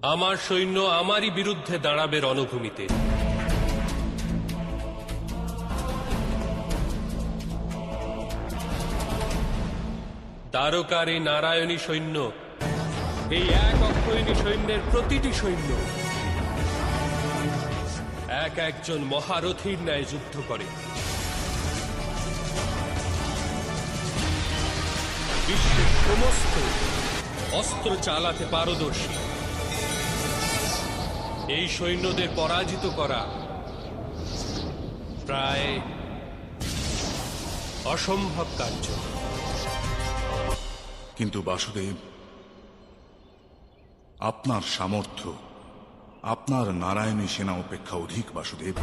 আমার সৈন্য আমারই বিরুদ্ধে দাঁড়াবে রণভূমিতে। দ্বারকার এই নারায়ণী সৈন্য, এই এক অক্ষয়িণী সৈন্যের প্রতিটি সৈন্য এক একজন মহারথীর ন্যায় যুদ্ধ করে। বিশ্বের সমস্ত অস্ত্র চালাতে পারদর্শী এই সৈন্যদের পরাজিত করা প্রায় অসম্ভব কার্য। কিন্তু বাসুদেব, আপনার সামর্থ্য আপনার নারায়ণী সেনা অপেক্ষা অধিক। বাসুদেব,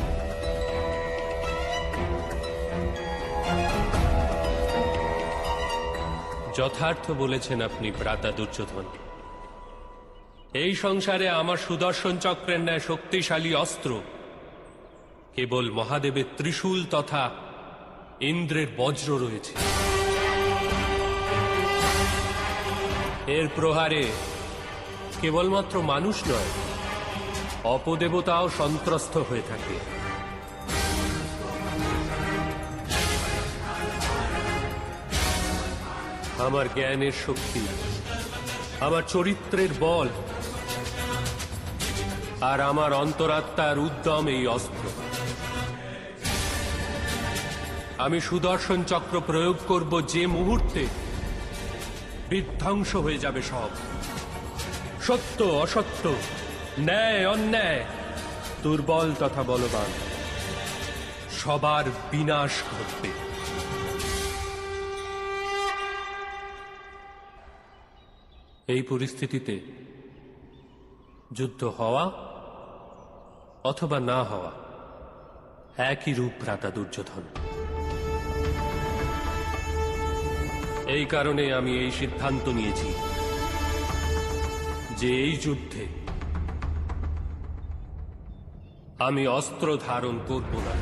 যথার্থ বলেছেন আপনি ভ্রাতা দুর্যোধন। এই সংসারে আমার সুদর্শন চক্রের ন্যায় শক্তিশালী অস্ত্র কেবল মহাদেবের ত্রিশূল তথা ইন্দ্রের বজ্র রয়েছে। এর প্রহারে কেবলমাত্র মানুষ নয়, অপদেবতাও সন্ত্রস্ত হয়ে থাকে। আমার জ্ঞানের শক্তি, আমার চরিত্রের বল আর আমার অন্তরাত্মার উদ্যম এই অস্ত্র। আমি সুদর্শন চক্র প্রয়োগ করব যে মুহূর্তে বিধ্বংস হয়ে যাবে সব। সত্য অসত্য, ন্যায় অন্যায়, দুর্বল তথা বলবান, সবার বিনাশ ঘটবে। এই পরিস্থিতিতে যুদ্ধ হওয়া অথবা না হওয়া একই রূপ ভ্রাতা দুর্যোধন। এই কারণে আমি এই সিদ্ধান্ত নিয়েছি যে এই যুদ্ধে আমি অস্ত্র ধারণ করব না।